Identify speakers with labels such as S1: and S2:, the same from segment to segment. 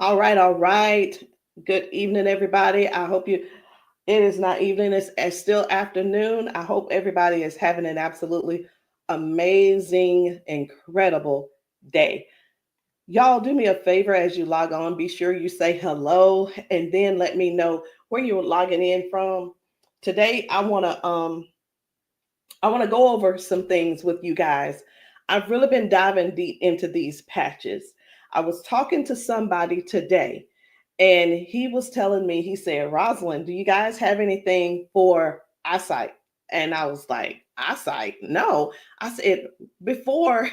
S1: All right, all right. Good evening, everybody. I hope it is not evening, it's still afternoon. I hope everybody is having an absolutely amazing, incredible day. Y'all, do me a favor as you log on. Be sure you say hello and then let me know where you're logging in from. Today, I want to go over some things with you guys. I've really been diving deep into these patches. I was talking to somebody today, and he was telling me, he said, Rosalind, do you guys have anything for eyesight? And I was like, eyesight? No. I said, before,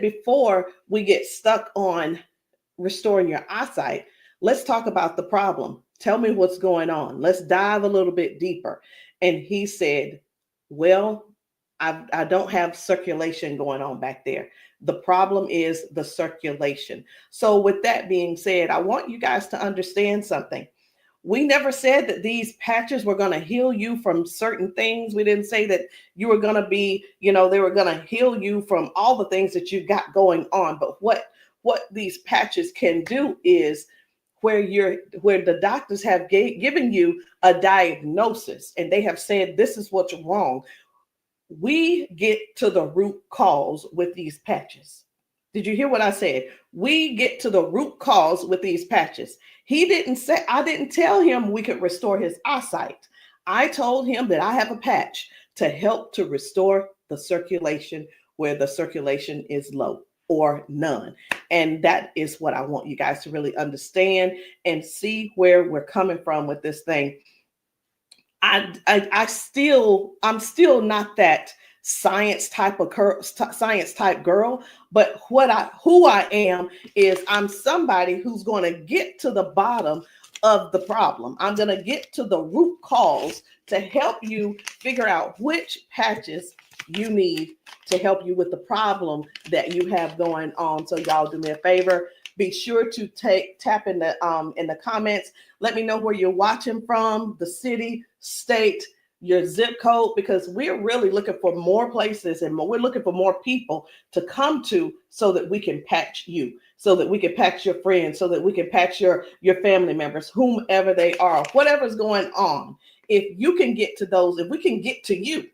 S1: before we get stuck on restoring your eyesight, let's talk about the problem. Tell me what's going on. Let's dive a little bit deeper. And he said, well, I don't have circulation going on back there. The problem is the circulation. So, with that being said, I want you guys to understand something. We never said that these patches were going to heal you from certain things. We didn't say that you were going to be, they were going to heal you from all the things that you got going on. But what these patches can do is where the doctors have given you a diagnosis and they have said this is what's wrong, we get to the root cause with these patches. Did you hear what I said? We get to the root cause with these patches. He didn't say, I didn't tell him we could restore his eyesight. I told him that I have a patch to help to restore the circulation where the circulation is low or none. And that is what I want you guys to really understand and see where we're coming from with this thing. I'm still not that science type girl, but who I am is I'm somebody who's going to get to the bottom of the problem. I'm going to get to the root cause to help you figure out which patches you need to help you with the problem that you have going on. So y'all do me a favor, be sure to tap in the comments. Let me know where you're watching from, the city, state, your zip code, because we're really looking for more places and we're looking for more people to come to so that we can patch you, so that we can patch your friends, so that we can patch your family members, whomever they are, whatever's going on. If you can get to those, if we can get to you,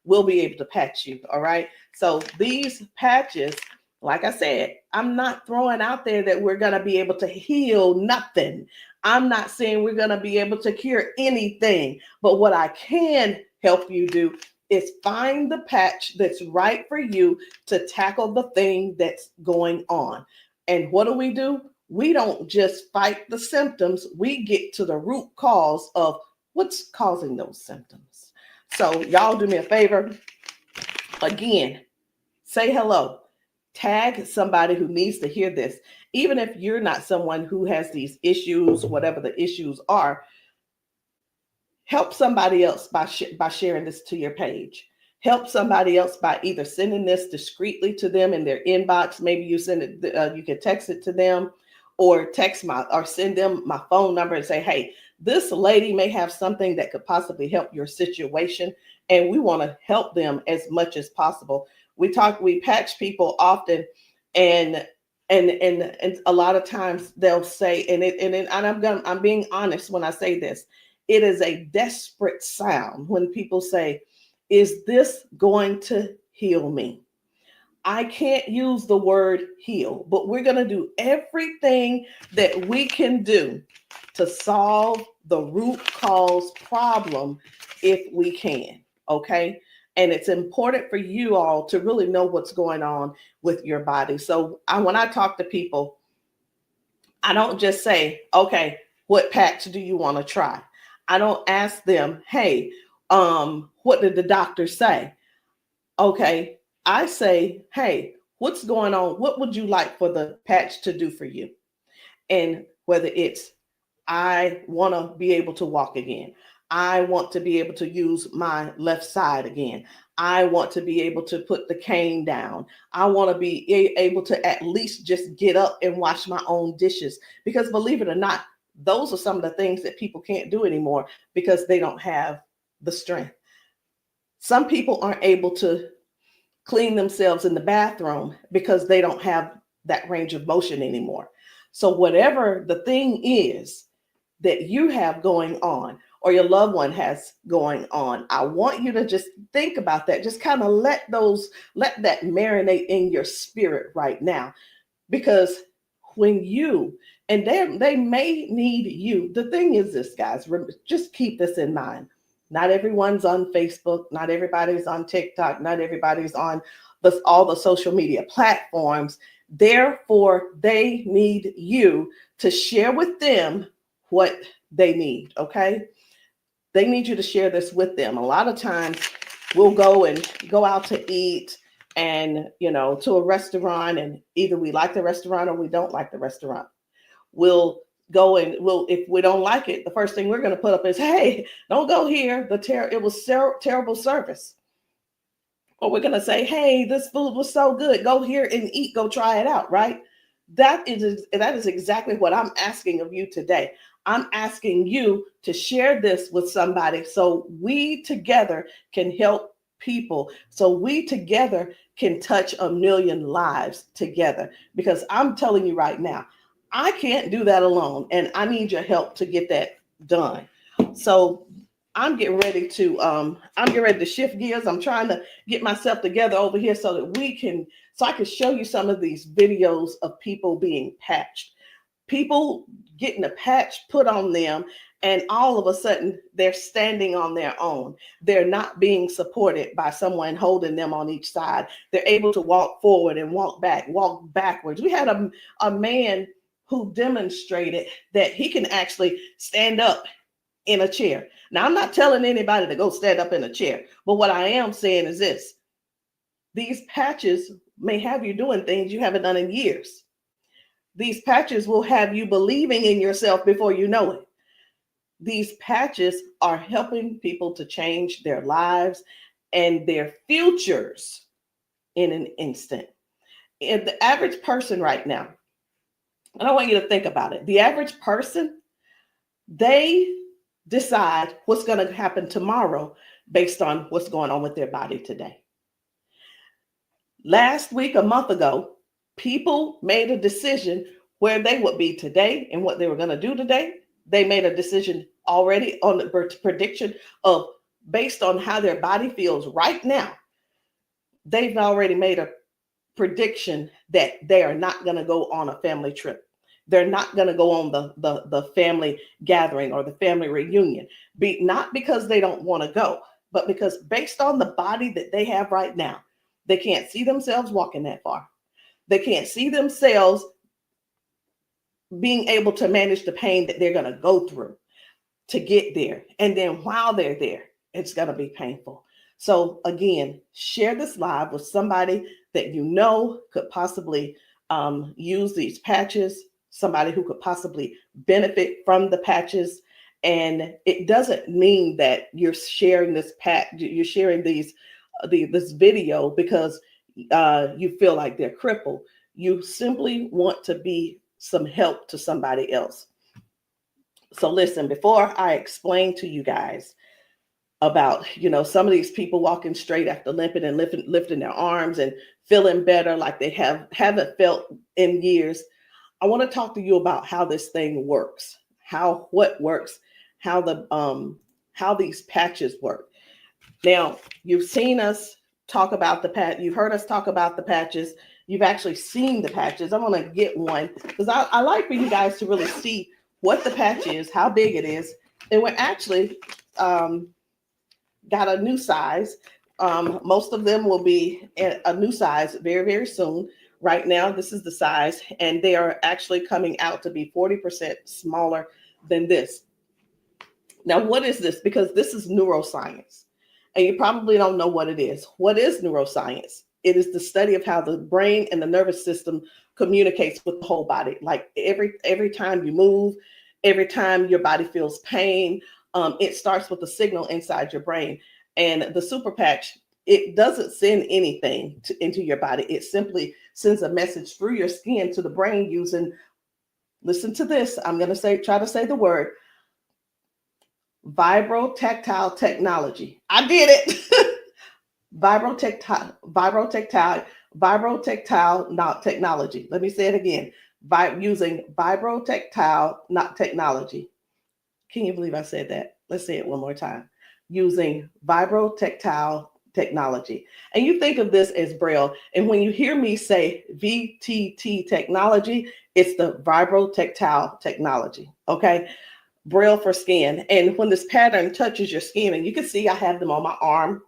S1: we'll be able to patch you. All right. So these patches, like I said, I'm not throwing out there that we're going to be able to heal nothing. I'm not saying we're going to be able to cure anything. But what I can help you do is find the patch that's right for you to tackle the thing that's going on. And what do? We don't just fight the symptoms, we get to the root cause of what's causing those symptoms. So, y'all do me a favor. Again, say hello. Tag somebody who needs to hear this. Even if you're not someone who has these issues, whatever the issues are, help somebody else by sharing this to your page. Help somebody else by either sending this discreetly to them in their inbox. Maybe you send it, you can text it to them, or send them my phone number and say, hey, this lady may have something that could possibly help your situation, and we want to help them as much as possible. We patch people often, and and a lot of times they'll say, I'm being honest when I say this, it is a desperate sound when people say, is this going to heal me? I can't use the word heal, but we're going to do everything that we can do to solve the root cause problem if we can. Okay. And it's important for you all to really know what's going on with your body. So when I talk to people, I don't just say, okay, what patch do you want to try? I don't ask them, hey, what did the doctor say? Okay, I say, hey, what's going on? What would you like for the patch to do for you? And whether it's, I want to be able to walk again. I want to be able to use my left side again. I want to be able to put the cane down. I want to be able to at least just get up and wash my own dishes. Because believe it or not, those are some of the things that people can't do anymore because they don't have the strength. Some people aren't able to clean themselves in the bathroom because they don't have that range of motion anymore. So whatever the thing is that you have going on or your loved one has going on, I want you to just think about that. Just kind of let that marinate in your spirit right now. Because when you, and they may need you. The thing is this, guys, just keep this in mind. Not everyone's on Facebook, not everybody's on TikTok, not everybody's on all the social media platforms. Therefore, they need you to share with them what they need, okay? They need you to share this with them. A lot of times we'll go out to eat and, to a restaurant, and either we like the restaurant or we don't like the restaurant. We'll go and if we don't like it, the first thing we're going to put up is, hey, don't go here. It was terrible service. Or we're going to say, hey, this food was so good. Go here and eat. Go try it out, right? That is exactly what I'm asking of you today. I'm asking you to share this with somebody so we together can help people, so we together can touch 1 million lives together. Because I'm telling you right now, I can't do that alone, and I need your help to get that done. So I'm getting ready to shift gears. I'm trying to get myself together over here so that I can show you some of these videos of people being patched, people getting a patch put on them, and all of a sudden they're standing on their own. They're not being supported by someone holding them on each side. They're able to walk forward and walk backwards. We had a man who demonstrated that he can actually stand up in a chair. Now, I'm not telling anybody to go stand up in a chair, but what I am saying is this: these patches may have you doing things you haven't done in years. These patches will have you believing in yourself before you know it. These patches are helping people to change their lives and their futures in an instant. And the average person right now, and I want you to think about it. The average person, they decide what's going to happen tomorrow based on what's going on with their body today. Last week, a month ago, people made a decision where they would be today and what they were going to do today. They made a decision already on the prediction of based on how their body feels right now. They've already made a prediction that they are not going to go on a family trip. They're not going to go on the family gathering or the family reunion. Not because they don't want to go, but because based on the body that they have right now, they can't see themselves walking that far. They can't see themselves being able to manage the pain that they're going to go through to get there. And then while they're there, it's going to be painful. So again, share this live with somebody that you know could possibly use these patches, somebody who could possibly benefit from the patches. And it doesn't mean that you're sharing this you're sharing this video because you feel like they're crippled. You simply want to be some help to somebody else. So listen, before I explain to you guys about, some of these people walking straight after limping and lifting their arms and feeling better like they haven't felt in years, I want to talk to you about how this thing works, what works, how these patches work. Now, you've seen us talk about you've heard us talk about the patches. You've actually seen the patches. I'm going to get one because I like for you guys to really see what the patch is, how big it is. And we're actually got a new size. Most of them will be a new size very, very soon. Right now, this is the size, and they are actually coming out to be 40% smaller than this. Now, what is this? Because this is neuroscience, and you probably don't know what it is. What is neuroscience? It is the study of how the brain and the nervous system communicates with the whole body. Like every time you move, every time your body feels pain, it starts with a signal inside your brain. And the super patch, it doesn't send anything into your body. It simply sends a message through your skin to the brain using, listen to this, I'm going to try to say the word, vibrotactile technology. I did it. Vibrotactile technology. Let me say it again. using vibrotactile not technology. Can you believe I said that? Let's say it one more time. Using vibrotactile technology. And you think of this as Braille. And when you hear me say VTT technology, it's the vibrotactile technology. Okay. Braille for skin. And when this pattern touches your skin, and you can see I have them on my arm,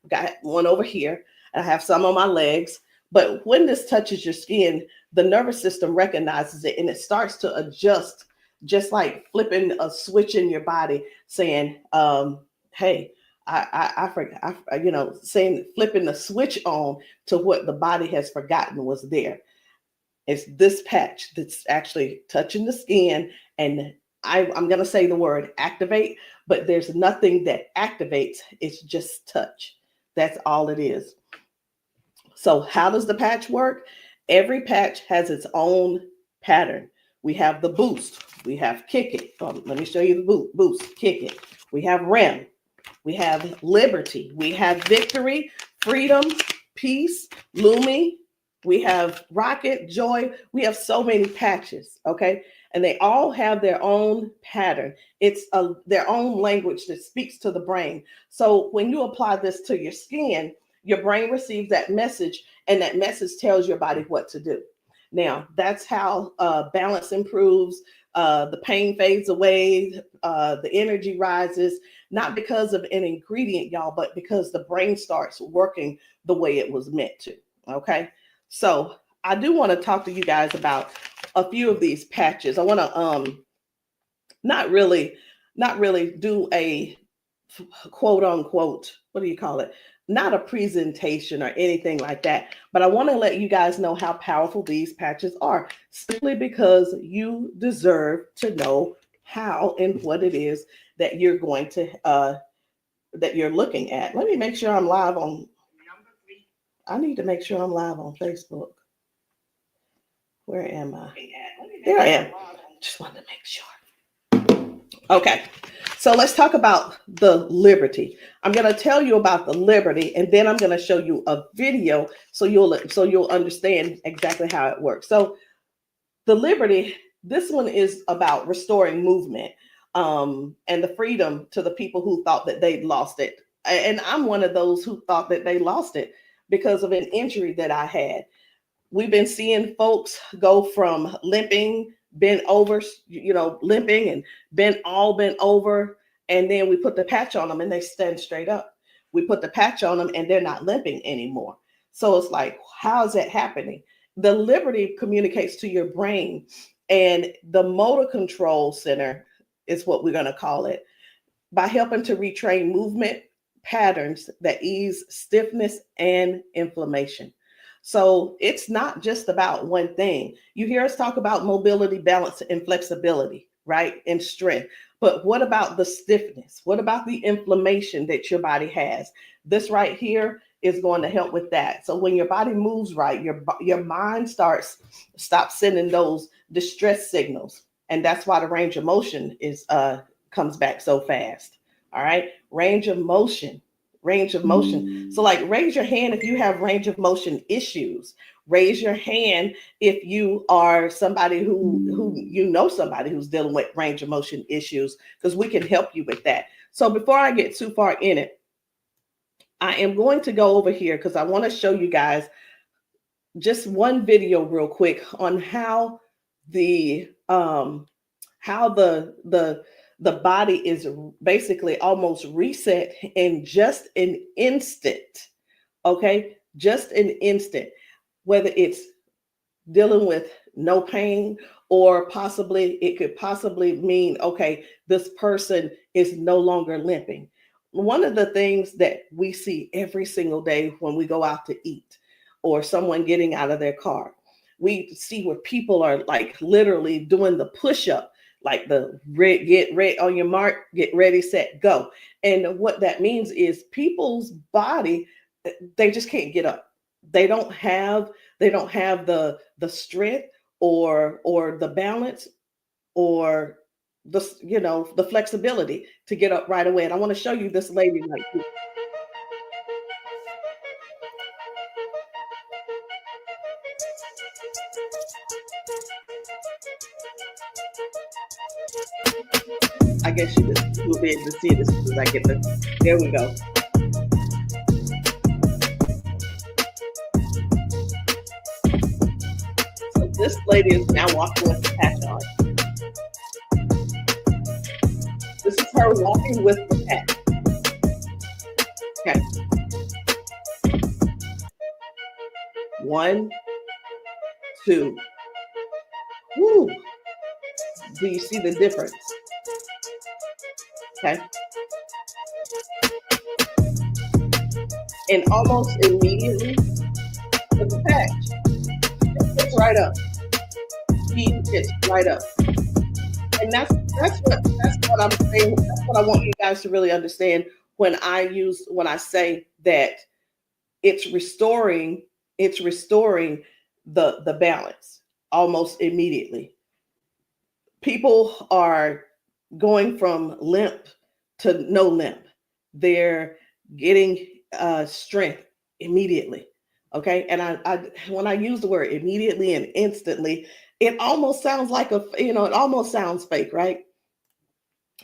S1: got one over here, and I have some on my legs. But when this touches your skin, the nervous system recognizes it and it starts to adjust, just like flipping a switch in your body, saying, hey, I forgot, saying, flipping the switch on to what the body has forgotten was there. It's this patch that's actually touching the skin, and I'm going to say the word activate, but there's nothing that activates. It's just touch. That's all it is. So how does the patch work? Every patch has its own pattern. We have the boost. We have kick it. Let me show you the boost, kick it. We have REM. We have liberty. We have victory, freedom, peace, Lumi. We have rocket, joy. We have so many patches, okay? And they all have their own pattern. It's their own language that speaks to the brain. So when you apply this to your skin, your brain receives that message, and that message tells your body what to do. Now, that's how balance improves, the pain fades away, the energy rises, not because of an ingredient, y'all, but because the brain starts working the way it was meant to, okay? So I do want to talk to you guys about a few of these patches. I want to not really do a quote unquote, what do you call it? Not a presentation or anything like that, but I want to let you guys know how powerful these patches are, simply because you deserve to know how and what it is that you're going to that you're looking at. Let me make sure I'm live on. I need to make sure I'm live on Facebook. Where am I? There I am. Just wanted to make sure. Okay. So let's talk about the liberty. I'm going to tell you about the liberty, and then I'm going to show you a video so you'll understand exactly how it works. So the liberty, this one is about restoring movement and the freedom to the people who thought that they'd lost it. And I'm one of those who thought that they lost it because of an injury that I had. We've been seeing folks go from limping, bent over, limping and bent over. And then we put the patch on them and they stand straight up. We put the patch on them and they're not limping anymore. So it's like, how is that happening? The liberty communicates to your brain, and the motor control center is what we're going to call it, by helping to retrain movement patterns that ease stiffness and inflammation. So it's not just about one thing. You hear us talk about mobility, balance, and flexibility, right? And strength. But what about the stiffness? What about the inflammation that your body has? This right here is going to help with that. So when your body moves right, your mind stops sending those distress signals. And that's why the range of motion comes back so fast. All right. Range of motion. So like, raise your hand if you have range of motion issues. Raise your hand if you are somebody somebody who's dealing with range of motion issues, because we can help you with that. So before I get too far in it, I am going to go over here because I want to show you guys just one video real quick on how the body is basically almost reset in just an instant. Okay, just an instant. Whether it's dealing with no pain, or it could possibly mean, okay, this person is no longer limping. One of the things that we see every single day when we go out to eat, or someone getting out of their car, we see where people are like literally doing the push-up, like the get ready on your mark, get ready, set, go. And what that means is people's body, they just can't get up. They don't have the strength or the balance or the flexibility to get up right away. And I want to show you this lady right here. I guess you will be able to see it as soon as I get the. There we go. So this lady is now walking with the patch on. This is her walking with the patch. Okay. 1, 2. Woo. Do you see the difference? Okay. And almost immediately, with the patch, it gets right up. He gets right up. And that's what I'm saying. That's what I want you guys to really understand when I say that it's restoring the balance almost immediately. People are going from limp to no limp. They're getting strength immediately. Okay. And I when I use the word immediately and instantly, it almost sounds like it almost sounds fake, right?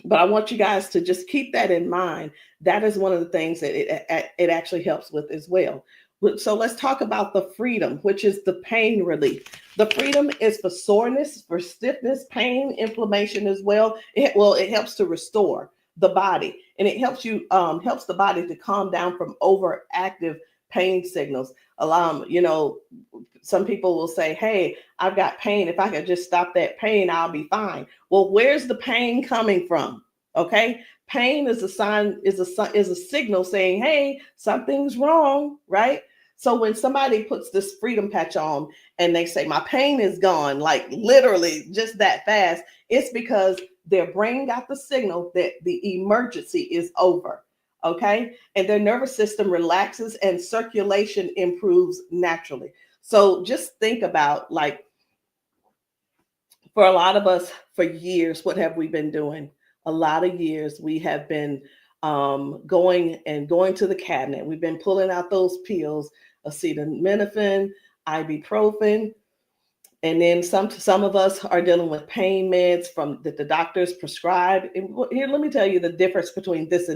S1: But I want you guys to just keep that in mind. That is one of the things that it actually helps with as well. So let's talk about the freedom, which is the pain relief. The freedom is for soreness, for stiffness, pain, inflammation as well. It helps to restore the body, and it helps the body to calm down from overactive pain signals. Some people will say, "Hey, I've got pain. If I could just stop that pain, I'll be fine." Well, where's the pain coming from? Okay, pain is a sign, is a signal saying, "Hey, something's wrong," right? So when somebody puts this freedom patch on and they say, "My pain is gone," like literally just that fast, it's because their brain got the signal that the emergency is over. Okay, and their nervous system relaxes and circulation improves naturally. So just think about, like, for a lot of us, for years, what have we been doing? A lot of years we have been going to the cabinet. We've been pulling out those pills, acetaminophen, ibuprofen, and then some of us are dealing with pain meds from that the doctors prescribe. And here, let me tell you the difference between this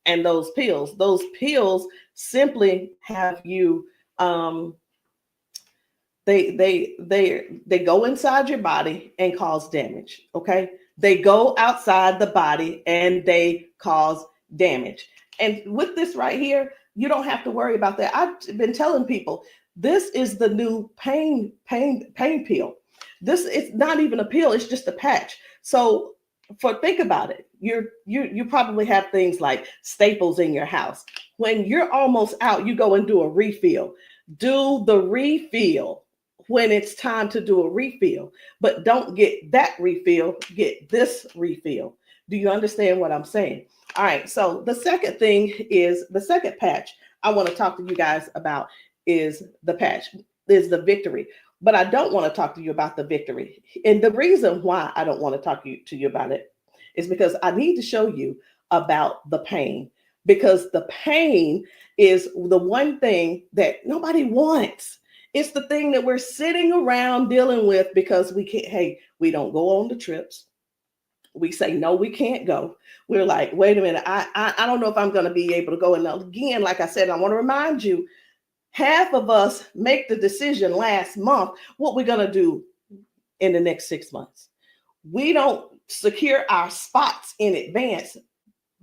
S1: and those pills. Those pills simply have you they go inside your body and cause damage. Okay, they go outside the body and they cause damage. And with this right here, you don't have to worry about that. I've been telling people this is the new pain pill. This is not even a pill; it's just a patch. So, think about it. You probably have things like staples in your house. When you're almost out, you go and do a refill. Do the refill when it's time to do a refill, but don't get that refill, get this refill. Do you understand what I'm saying? All right, so the second patch I want to talk to you guys about is the victory. But I don't want to talk to you about the victory. And the reason why I don't want to talk to you about it is because I need to show you about the pain, because the pain is the one thing that nobody wants. It's the thing that we're sitting around dealing with because we don't go on the trips. We say, no, we can't go. We're like, wait a minute, I don't know if I'm going to be able to go. And again, like I said, I want to remind you, half of us make the decision last month what we're going to do in the next 6 months. We don't secure our spots in advance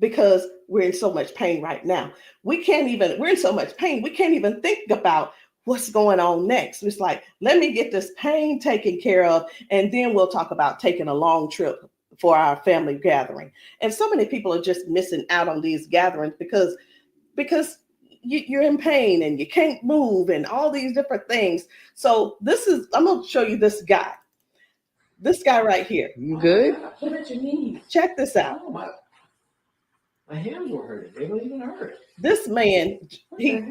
S1: because we're in so much pain right now. We're in so much pain, we can't even think about what's going on next. It's like, let me get this pain taken care of, and then we'll talk about taking a long trip for our family gathering. And so many people are just missing out on these gatherings because you're in pain and you can't move and all these different things. So I'm going to show you this guy right here.
S2: You good?
S3: What about your knees?
S1: Check this out.
S3: Oh, my hands were hurting. They don't even hurt.
S1: This man, he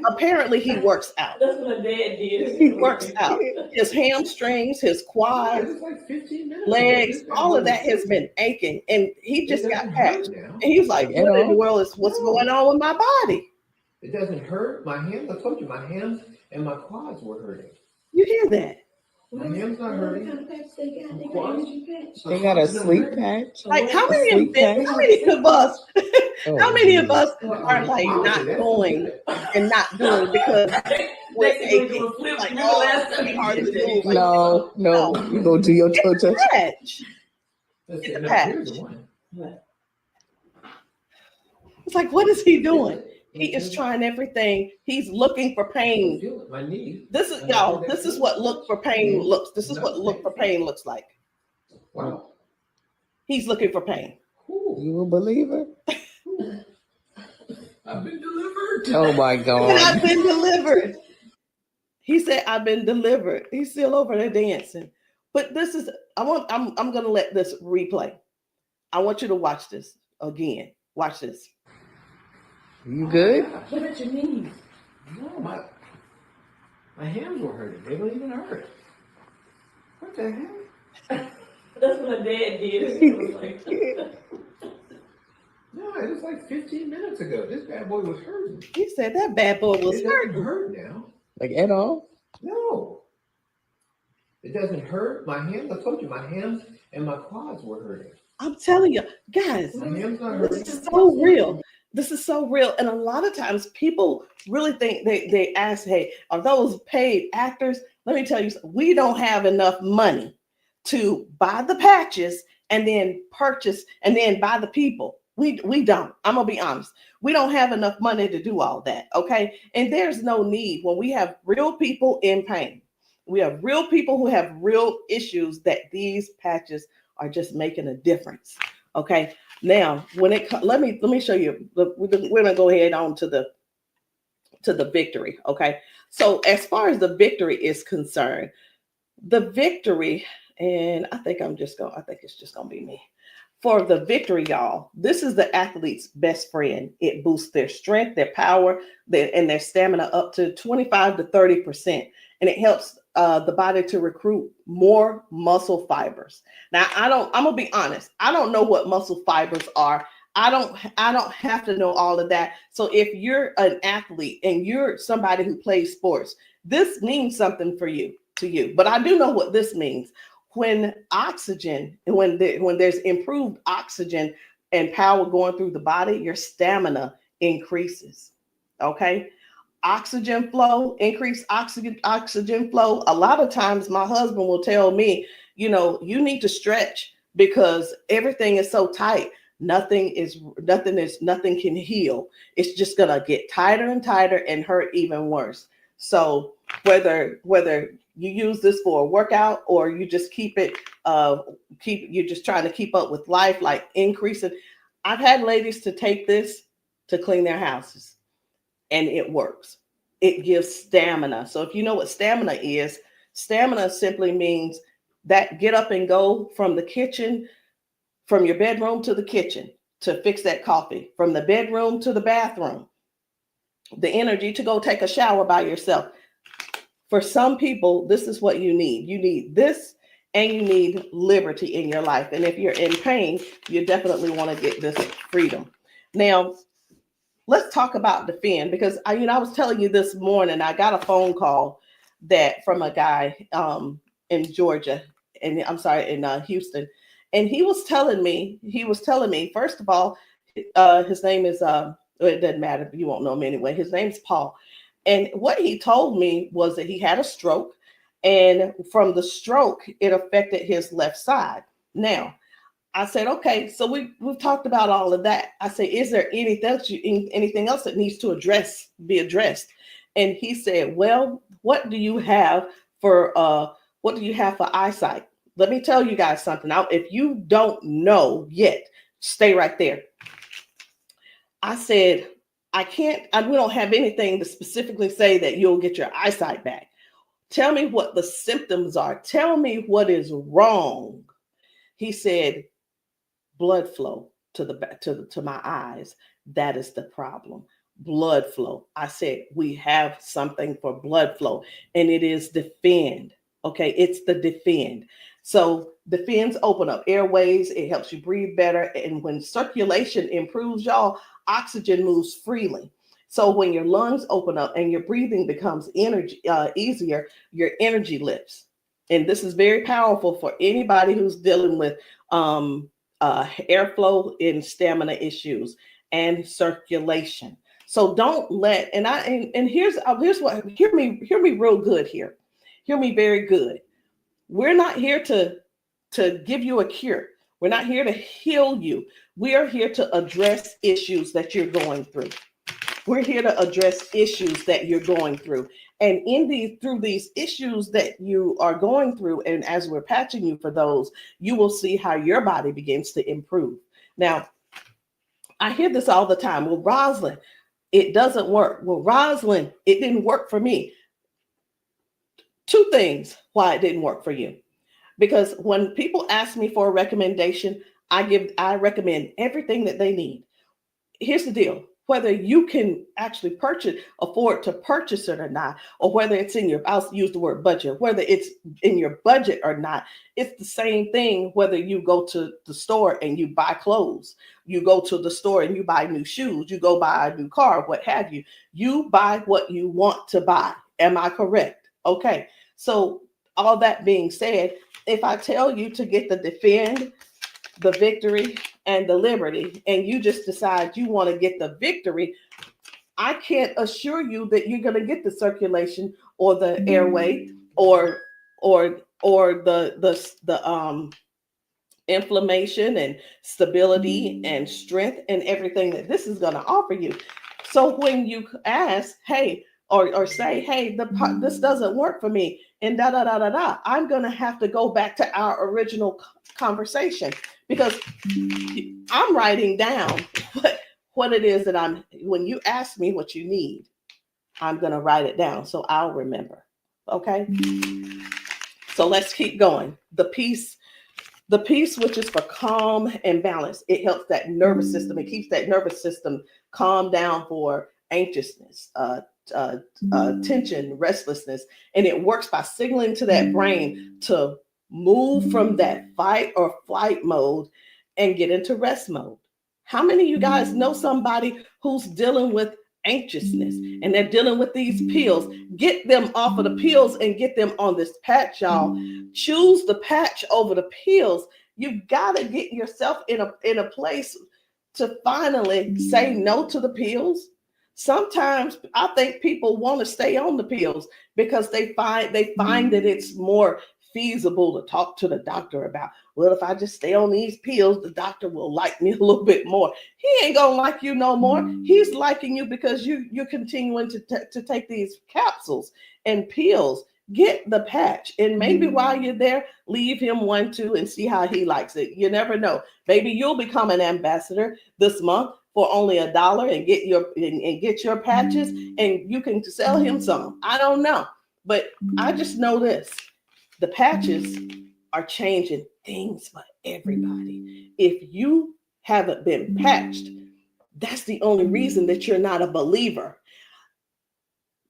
S1: works out.
S3: That's what my dad did.
S1: He works out. His hamstrings, his quads,
S3: like 15 minutes
S1: legs, all of that has been aching. And he just got patched. And he was like, what in the world is what's going on with my body?
S3: It doesn't hurt. My hands, I told you, my hands and my quads were hurting.
S1: You hear that?
S3: My hand's not hurting.
S2: What kind of patch they got? They got
S3: Quads?
S2: energy patch.
S4: They got a sleep patch.
S1: Like how
S4: A
S1: many
S4: sleep patch.
S1: how many of us
S4: Oh,
S1: how many of us
S3: Well,
S1: are like not
S3: that's
S1: going
S3: good.
S1: and not doing because we're
S2: Next thing
S1: aching?
S2: you flip,
S1: Like,
S2: remember last
S1: it's
S2: time
S1: be
S2: you
S1: hard to
S2: did
S1: move.
S2: that?
S1: Like,
S4: No,
S1: no.
S4: you go do your toe touch.
S1: Patch.
S3: Let's
S1: It's
S3: see,
S1: a
S3: now,
S1: patch.
S3: here's the one.
S1: It's like, what is he doing?
S3: Feel it.
S1: He is trying everything. He's looking for pain.
S3: Feel it. My knee.
S1: This is y'all. This is what look for pain looks. This is what look for pain looks like.
S3: Wow.
S1: He's looking for pain.
S3: Ooh,
S4: You a believer?
S3: I've been delivered.
S4: Oh my
S1: And
S4: God.
S1: I've been delivered. He said, "I've been delivered." He's still over there dancing. But this is. I'm gonna let this replay. I want you to watch this again. Watch this.
S4: You good?
S2: What about your knees?
S3: No, my hands were hurting. They don't even hurt. What the heck?
S2: That's what my dad did. It was like,
S3: No, it was like 15 minutes ago. This bad boy was hurting.
S1: He said that bad boy was
S3: It doesn't
S1: hurting.
S3: hurt now.
S4: Like at all?
S3: No. It doesn't hurt. My hands, I told you, my hands and my quads were hurting.
S1: I'm telling you, guys.
S3: My hands not hurting.
S1: This is so real. This is so real. And a lot of times people really think they ask, hey, are those paid actors? Let me tell you, we don't have enough money to buy the patches and then purchase and then buy the people. We don't. I'm gonna be honest. We don't have enough money to do all that. Okay. And there's no need when we have real people in pain. We have real people who have real issues that these patches are just making a difference. Okay. Now, when it let me show you. We're gonna go ahead on to the victory. Okay. So as far as the victory is concerned, the victory, and I think it's just gonna be me. For the victory, y'all, this is the athlete's best friend. It boosts their strength, their power, and their stamina up to 25 to 30%. And it helps the body to recruit more muscle fibers. Now, I'm gonna be honest. I don't know what muscle fibers are. I don't have to know all of that. So if you're an athlete and you're somebody who plays sports, this means something to you. But I do know what this means. When oxygen, when there's improved oxygen and power going through the body, your stamina increases. Okay. Oxygen flow, increased oxygen flow. A lot of times my husband will tell me, you need to stretch because everything is so tight. Nothing can heal. It's just gonna get tighter and tighter and hurt even worse. So whether you use this for a workout or you just you're just trying to keep up with life, like increasing. I've had ladies to take this to clean their houses and it works. It gives stamina. So if you know what stamina simply means that get up and go from the kitchen, from your bedroom to the kitchen to fix that coffee, from the bedroom to the bathroom, the energy to go take a shower by yourself. For some people, this is what you need. You need this and you need liberty in your life. And if you're in pain, you definitely want to get this freedom. Now, let's talk about Defend, because I was telling you this morning, I got a phone call from a guy in Georgia, and I'm sorry, in Houston. And he was telling me, first of all, his name is, it doesn't matter, you won't know him anyway. His name's Paul. And what he told me was that he had a stroke, and from the stroke, it affected his left side. Now, I said, okay, so we've talked about all of that. I said, is there anything else that needs to be addressed? And he said, well, what do you have for eyesight? Let me tell you guys something. Now, if you don't know yet, stay right there. I said, we don't have anything to specifically say that you'll get your eyesight back. Tell me what the symptoms are. Tell me what is wrong. He said, blood flow to my eyes. That is the problem. Blood flow. I said, we have something for blood flow, and it is Defend. Okay, it's the Defend. So Defends open up airways. It helps you breathe better. And when circulation improves, y'all, oxygen moves freely. So when your lungs open up and your breathing becomes easier, your energy lifts. and this is very powerful for anybody who's dealing with airflow and stamina issues and circulation. So don't let, and here's what, hear me real good here. Hear me very good. We're not here to give you a cure. We're not here to heal you. We are here to address issues that you're going through. We're here to address issues that you're going through. And through these issues that you are going through, and as we're patching you for those, you will see how your body begins to improve. Now, I hear this all the time. Well, Rosalind, it doesn't work. Well, Rosalind, it didn't work for me. Two things why it didn't work for you. Because when people ask me for a recommendation, I recommend everything that they need. Here's the deal. Whether you can actually afford to purchase it or not, or whether it's in your, I'll use the word budget, whether it's in your budget or not, it's the same thing whether you go to the store and you buy clothes, you go to the store and you buy new shoes, you go buy a new car, what have you. You buy what you want to buy. Am I correct? Okay. So all that being said, if I tell you to get the Defend, the Victory, and the Liberty, and you just decide you want to get the Victory, I can't assure you that you're going to get the circulation or the airway or the inflammation and stability and strength and everything that this is going to offer you. So when you ask, hey, or say, hey, this doesn't work for me, and I'm going to have to go back to our original conversation, because I'm writing down what it is that when you ask me what you need, I'm going to write it down so I'll remember. Okay. So let's keep going. The peace, which is for calm and balance. It helps that nervous system. It keeps that nervous system calm down for anxiousness, tension, restlessness. And it works by signaling to that brain to move from that fight or flight mode and get into rest mode. How many of you guys know somebody who's dealing with anxiousness and they're dealing with these pills? Get them off of the pills and get them on this patch, y'all. Choose the patch over the pills. You got to get yourself in a place to finally say no to the pills. Sometimes I think people want to stay on the pills because they find that it's more feasible to talk to the doctor about, well, if I just stay on these pills, the doctor will like me a little bit more. He ain't gonna like you no more. He's liking you because you're continuing to take these capsules and pills. Get the patch, and maybe while you're there, leave him one too and see how he likes it. You never know. Maybe you'll become an ambassador this month for only $1 and get your patches, and you can sell him some. I don't know, but I just know this. The patches are changing things for everybody. If you haven't been patched, that's the only reason that you're not a believer.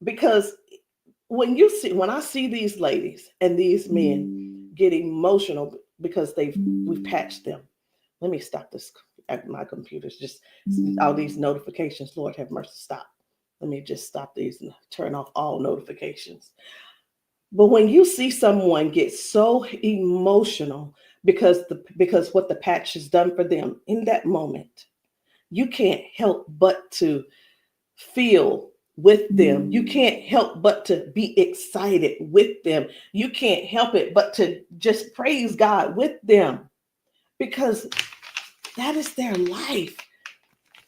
S1: Because when I see these ladies and these men get emotional because we've patched them. Let me stop this. My computer's just all these notifications. Lord have mercy, stop. Let me just stop these and turn off all notifications. But when you see someone get so emotional because what the patch has done for them in that moment, you can't help but to feel with them. You can't help but to be excited with them. You can't help it but to just praise God with them, because that is their life.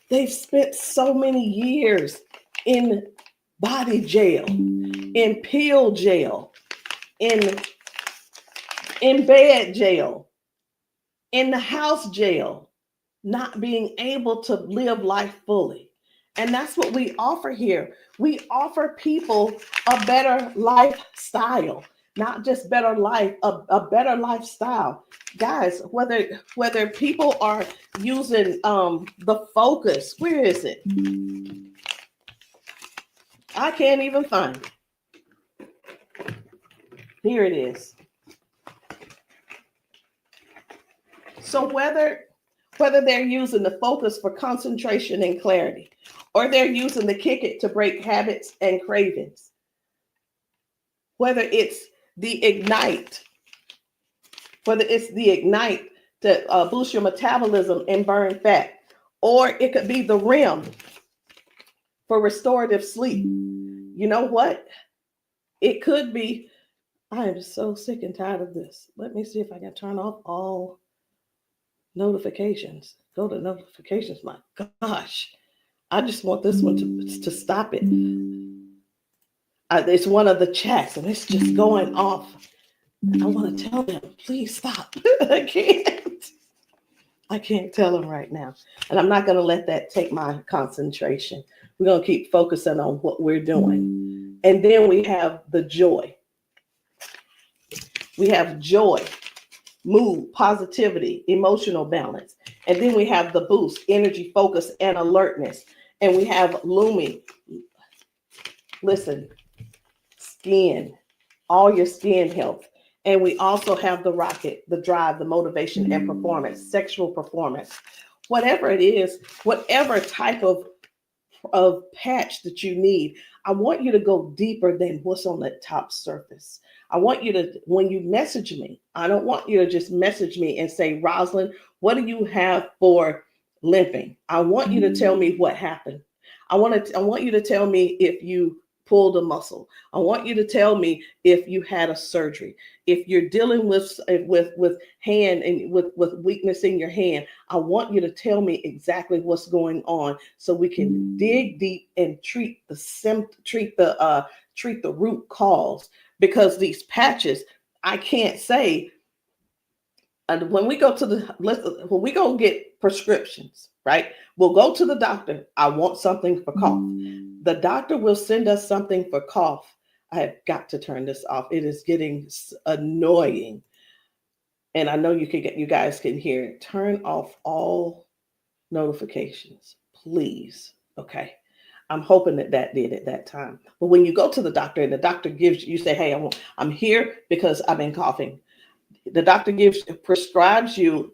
S1: They've spent so many years in body jail, in pill jail, in bed jail, in the house jail, not being able to live life fully. And that's what we offer here. We offer people a better lifestyle, not just better life, a better lifestyle. Guys, whether people are using the Focus, where is it? I can't even find it. Here it is. So whether they're using the Focus for concentration and clarity, or they're using the Kick It to break habits and cravings, whether it's the Ignite. It's the Ignite to boost your metabolism and burn fat. Or it could be the REM for restorative sleep. You know what? It could be, I am so sick and tired of this. Let me see if I can turn off all notifications. Go to notifications. My gosh. I just want this one to stop it. It's one of the chats and it's just going off. I want to tell them, please stop. I can't tell them right now. And I'm not going to let that take my concentration. We're going to keep focusing on what we're doing. And then we have the joy. We have joy, mood, positivity, emotional balance. And then we have the boost, energy, focus, and alertness. And we have Lumi. Listen, skin, all your skin health. And we also have the rocket, the drive, the motivation and performance, sexual performance. Whatever it is, whatever type of patch that you need, I want you to go deeper than what's on the top surface. I want you to, when you message me, I don't want you to just message me and say, Rosalind, what do you have for limping? I want you to tell me what happened. I want you to tell me if you pulled a muscle. I want you to tell me if you had a surgery. If you're dealing with hand and with weakness in your hand, I want you to tell me exactly what's going on so we can dig deep and treat the root cause. Because these patches, I can't say. And when we go get prescriptions, right? We'll go to the doctor. I want something for cough. The doctor will send us something for cough. I have got to turn this off. It is getting annoying. And I know you guys can hear it. Turn off all notifications, please. Okay. I'm hoping that did at that time. But when you go to the doctor and the doctor gives you say, hey, I'm here because I've been coughing. The doctor prescribes you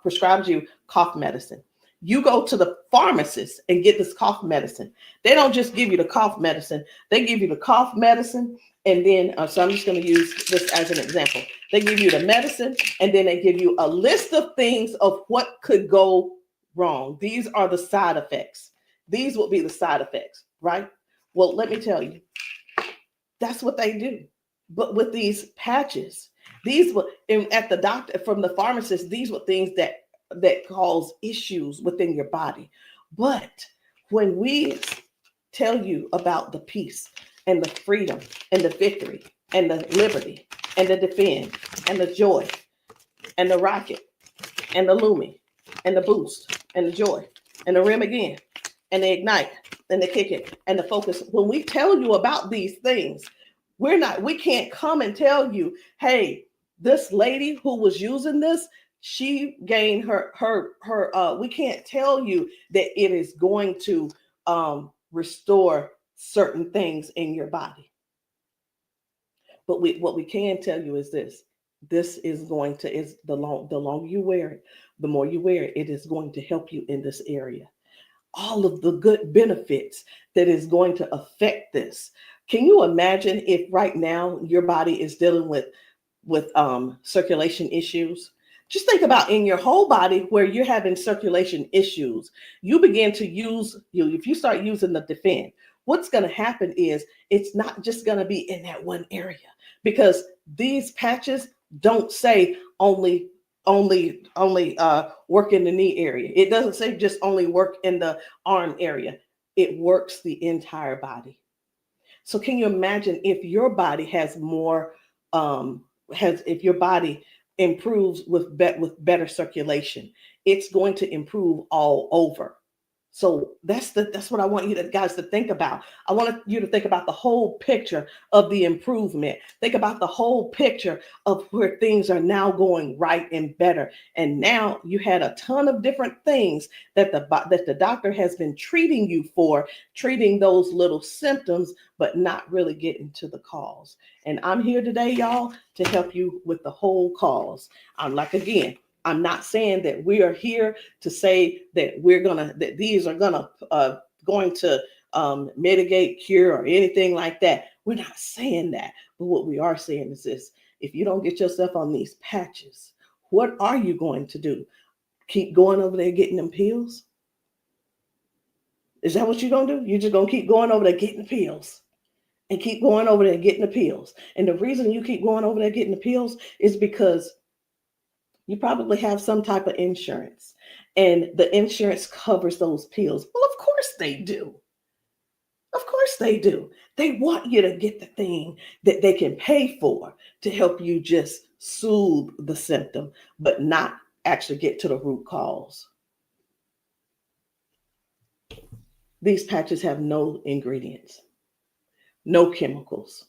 S1: prescribes you cough medicine. You go to the pharmacist and get this cough medicine. They don't just give you the cough medicine. They give you the cough medicine. And then, so I'm just going to use this as an example. They give you the medicine and then they give you a list of things of what could go wrong. These are the side effects. These will be the side effects, right? Well, let me tell you, that's what they do. But with these patches, these were at the doctor, from the pharmacist, these were things that cause issues within your body. But when we tell you about the peace and the freedom and the victory and the liberty and the defend and the joy and the rocket and the Lumi and the boost and the joy and the REM again and the ignite and the kick it and the focus, when we tell you about these things, we can't come and tell you, hey, this lady who was using this, she gained we can't tell you that it is going to restore certain things in your body. But what we can tell you is this is going to, the longer you wear it, the more you wear it, it is going to help you in this area. All of the good benefits that is going to affect this. Can you imagine if right now your body is dealing with circulation issues? Just think about in your whole body where you're having circulation issues. You begin to if you start using the defend, what's going to happen is it's not just going to be in that one area, because these patches don't say only work in the knee area. It doesn't say just only work in the arm area. It works the entire body. So can you imagine if your body has more, if your body improves with better circulation, it's going to improve all over. So that's what I want you guys to think about. I want you to think about the whole picture of the improvement. Think about the whole picture of where things are now going right and better. And now you had a ton of different things that the doctor has been treating you for, treating those little symptoms, but not really getting to the cause. And I'm here today, y'all, to help you with the whole cause. I'm not saying that we are here to say that these are going to mitigate, cure, or anything like that. We're not saying that. But what we are saying is this: if you don't get yourself on these patches, what are you going to do? Keep going over there getting them pills? Is that what you're going to do? You're just going to keep going over there getting the pills and keep going over there getting the pills. And the reason you keep going over there getting the pills is because you probably have some type of insurance, and the insurance covers those pills. Well, of course they do. Of course they do. They want you to get the thing that they can pay for to help you just soothe the symptom, but not actually get to the root cause. These patches have no ingredients, no chemicals,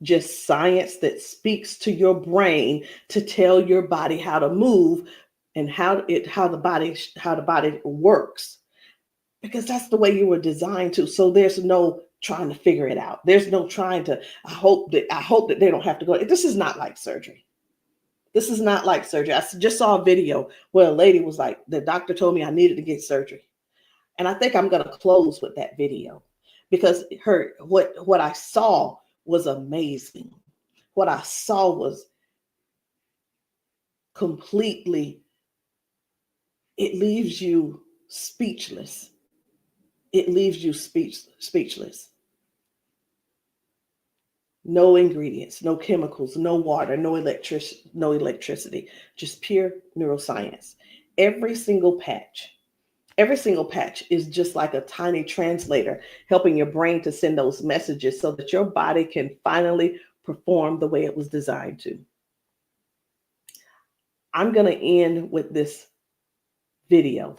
S1: just science that speaks to your brain to tell your body how to move and how the body works, because that's the way you were designed to. So there's no trying to figure it out. There's no trying to, I hope that they don't have to go. This is not like surgery. This is not like surgery. I just saw a video where a lady was like, the doctor told me I needed to get surgery. And I think I'm going to close with that video, because what I saw was amazing. What I saw was completely, it leaves you speechless. It leaves you speechless. No ingredients, no chemicals, no water, no electricity, just pure neuroscience. Every single patch is just like a tiny translator, helping your brain to send those messages so that your body can finally perform the way it was designed to. I'm going to end with this video.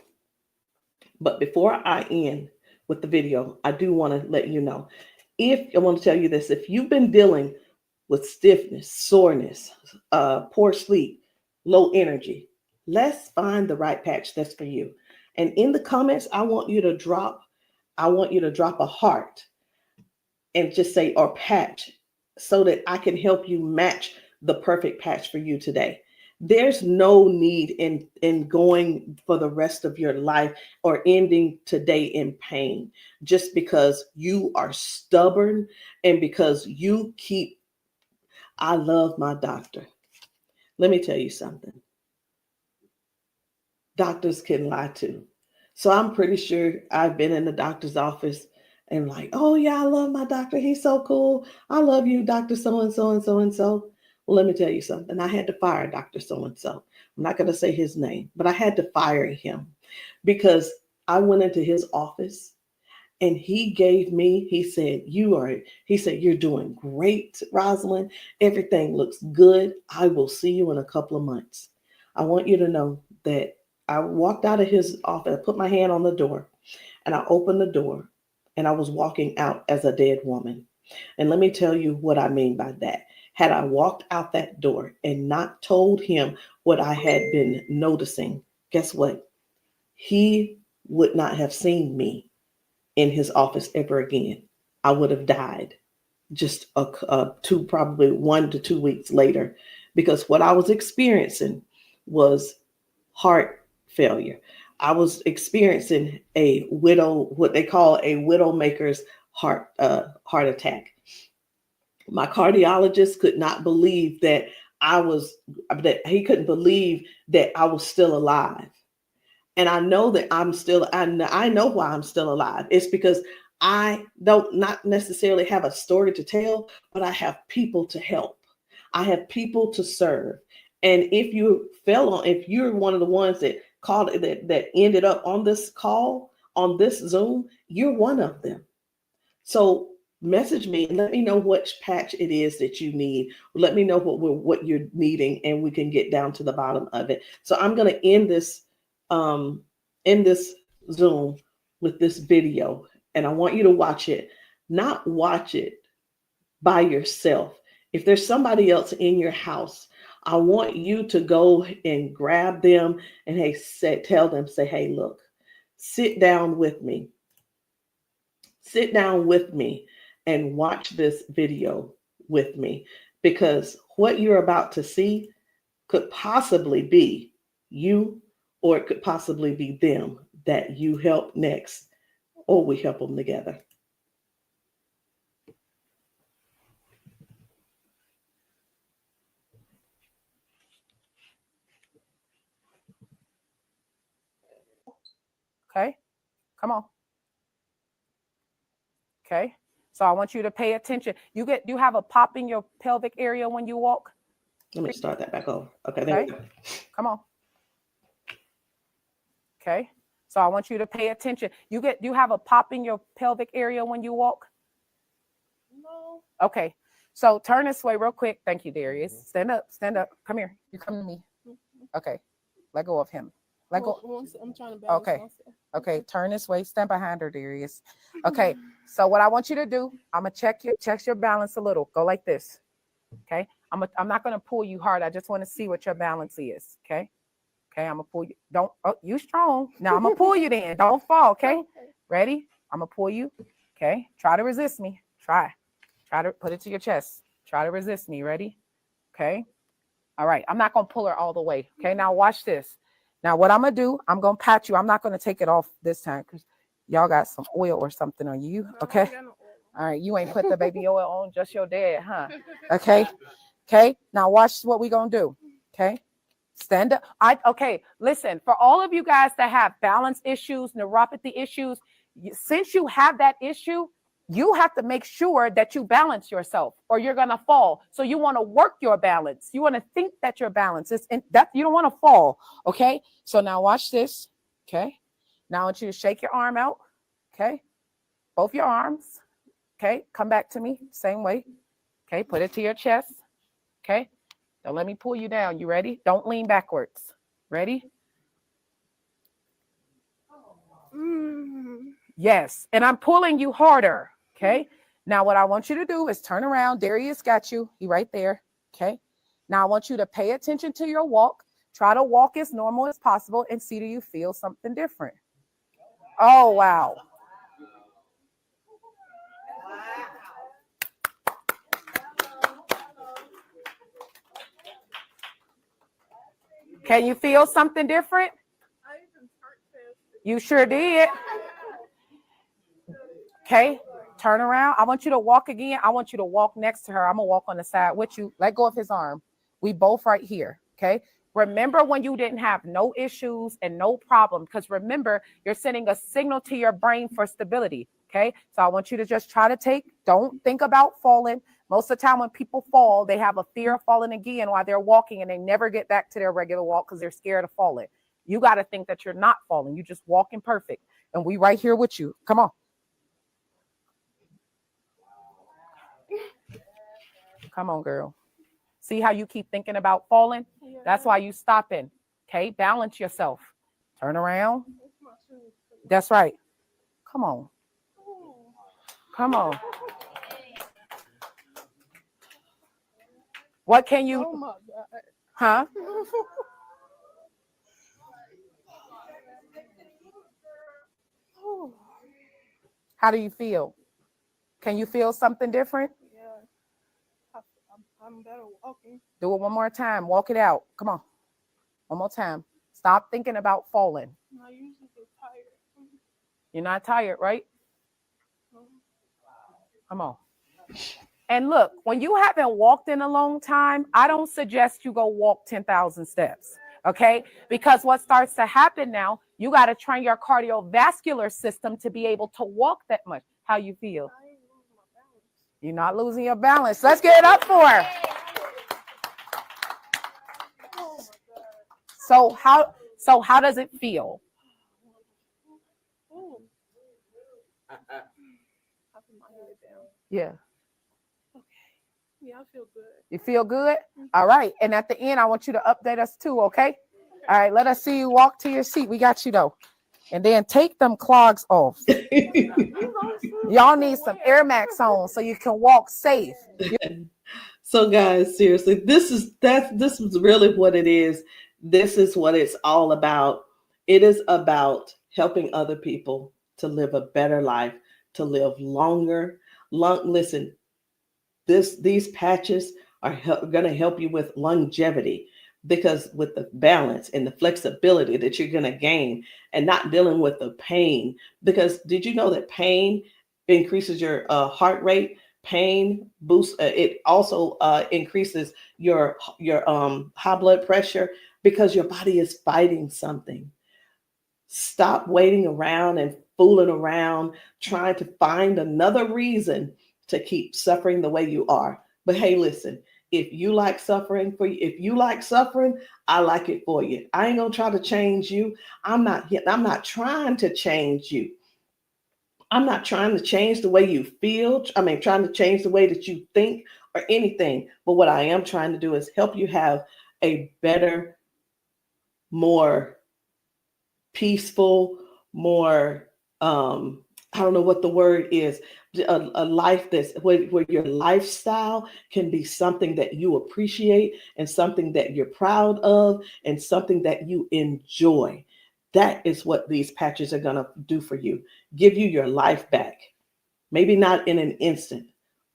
S1: But before I end with the video, I do want to let you know, I want to tell you this: if you've been dealing with stiffness, soreness, poor sleep, low energy, let's find the right patch that's for you. And in the comments, I want you to drop a heart and just say, or patch, so that I can help you match the perfect patch for you today. There's no need in going for the rest of your life or ending today in pain just because you are stubborn and because you keep, I love my doctor. Let me tell you something. Doctors can lie too. So I'm pretty sure I've been in the doctor's office and like, oh yeah, I love my doctor. He's so cool. I love you, Dr. So-and-so and so-and-so. Well, let me tell you something. I had to fire Dr. So-and-so. I'm not going to say his name, but I had to fire him because I went into his office and he said, you're doing great, Rosalind. Everything looks good. I will see you in a couple of months. I want you to know that I walked out of his office, I put my hand on the door and I opened the door and I was walking out as a dead woman. And let me tell you what I mean by that. Had I walked out that door and not told him what I had been noticing, guess what? He would not have seen me in his office ever again. I would have died just probably 1 to 2 weeks later, because what I was experiencing was heart failure. I was experiencing what they call a widowmaker's heart attack. My cardiologist could not believe that he couldn't believe that I was still alive. And I know that I know why I'm still alive. It's because I don't not necessarily have a story to tell, but I have people to help. I have people to serve. And if you're one of the ones that called that ended up on this call, on this Zoom, you're one of them. So message me and let me know which patch it is that you need. Let me know what you're needing, and we can get down to the bottom of it. So I'm going to end this Zoom with this video, and I want you to watch it. Not watch it by yourself. If there's somebody else in your house, I want you to go and grab them and tell them, hey, look, sit down with me. Sit down with me and watch this video with me, because what you're about to see could possibly be you, or it could possibly be them that you help next, or we help them together.
S5: Okay, come on. Okay, so I want you to pay attention. You have a pop in your pelvic area when you walk.
S1: Let me start that back over. Okay, there we go.
S5: Come on. Okay, so I want you to pay attention. You have a pop in your pelvic area when you walk.
S6: No.
S5: Okay, so turn this way real quick. Thank you, Darius. Stand up. Come here. You come to me. Okay, let go of him. Let go.
S6: I'm trying to balance
S5: Okay.
S6: myself.
S5: Okay, turn this way. Stand behind her, Darius. Okay, so what I want you to do, I'm gonna check your balance a little. Go like this. Okay, I'm not gonna pull you hard. I just want to see what your balance is. Okay, I'm gonna pull you. You strong. Now I'm gonna pull you. Then don't fall. Okay, ready? I'm gonna pull you. Okay, try to resist me. Try to put it to your chest. Try to resist me. Ready? Okay. All right. I'm not gonna pull her all the way. Okay. Now watch this. Now, what I'm going to do, I'm going to pat you. I'm not going to take it off this time because y'all got some oil or something on you. Okay. All right. You ain't put the baby oil on, just your dad, huh? Okay. Okay. Now, watch what we going to do. Okay. Stand up. Okay. Listen, for all of you guys that have balance issues, neuropathy issues, since you have that issue, you have to make sure that you balance yourself or you're going to fall. So you want to work your balance. You want to think that your balance is that you don't want to fall. Okay. So now watch this. Okay. Now I want you to shake your arm out. Okay. Both your arms. Okay. Come back to me. Same way. Okay. Put it to your chest. Okay. Don't let me pull you down. You ready? Don't lean backwards. Ready? Yes. And I'm pulling you harder. Okay. Now what I want you to do is turn around. Darius got you. He right there. Okay. Now I want you to pay attention to your walk. Try to walk as normal as possible and see, do you feel something different? Oh, wow. Can you feel something different? You sure did. Okay. Turn around. I want you to walk again. I want you to walk next to her. I'm going to walk on the side with you. Let go of his arm. We both right here. Okay. Remember when you didn't have no issues and no problem, because remember, you're sending a signal to your brain for stability. Okay. So I want you to just try to don't think about falling. Most of the time when people fall, they have a fear of falling again while they're walking and they never get back to their regular walk because they're scared of falling. You got to think that you're not falling. You just walking perfect. And we right here with you. Come on. Come on, girl. See how you keep thinking about falling? Yeah. That's why you stopping. Okay, balance yourself. Turn around. That's right. Come on. Come on. What can you?
S6: Oh my God.
S5: Huh? How do you feel? Can you feel something different?
S6: I'm better walking.
S5: Do it one more time. Walk it out. Come on. One more time. Stop thinking about falling.
S6: I usually get tired.
S5: You're not tired, right? Come on. And look, when you haven't walked in a long time, I don't suggest you go walk 10,000 steps. Okay? Because what starts to happen now, you got to train your cardiovascular system to be able to walk that much. How you feel? You're not losing your balance. Let's get it up for her. So how does it feel? Yeah.
S6: Okay. Yeah, I feel good.
S5: You feel good? All right. And at the end, I want you to update us too, okay? All right, let us see you walk to your seat. We got you though. And then take them clogs off. Y'all need some Air Max on so you can walk safe.
S1: So guys, seriously, this is really what it is. This is what it's all about. It is about helping other people to live a better life, to live longer. Listen, these patches are going to help you with longevity, because with the balance and the flexibility that you're going to gain and not dealing with the pain. Because did you know that pain increases your heart rate? Pain boosts, it also increases your high blood pressure, because your body is fighting something. Stop waiting around and fooling around, trying to find another reason to keep suffering the way you are. But hey, listen, if you like suffering if you like suffering, I like it for you. I ain't gonna try to change you. I'm not trying to change you. I'm not trying to change the way you feel. Trying to change the way that you think or anything. But what I am trying to do is help you have a better, more peaceful, more, I don't know what the word is, a life that's where your lifestyle can be something that you appreciate and something that you're proud of and something that you enjoy. That is what these patches are going to do for you. Give you your life back. Maybe not in an instant,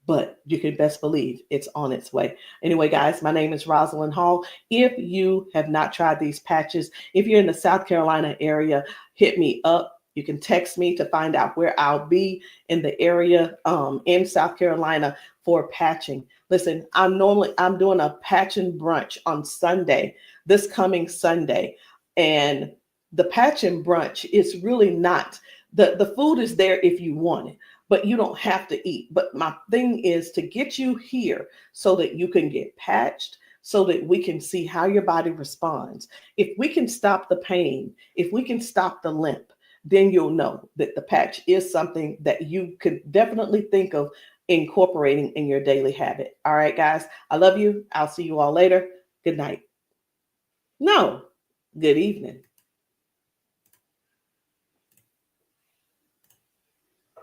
S1: but you can best believe it's on its way. Anyway, guys, my name is Rosalind Hall. If you have not tried these patches, if you're in the South Carolina area, hit me up. You can text me to find out where I'll be in the area in South Carolina for patching. Listen, I'm doing a patching brunch on Sunday, this coming Sunday. And the patching brunch is really not, the food is there if you want it, but you don't have to eat. But my thing is to get you here so that you can get patched, so that we can see how your body responds. If we can stop the pain, if we can stop the limp, then you'll know that the patch is something that you could definitely think of incorporating in your daily habit. All right, guys, I love you. I'll see you all later. Good night. No, good evening.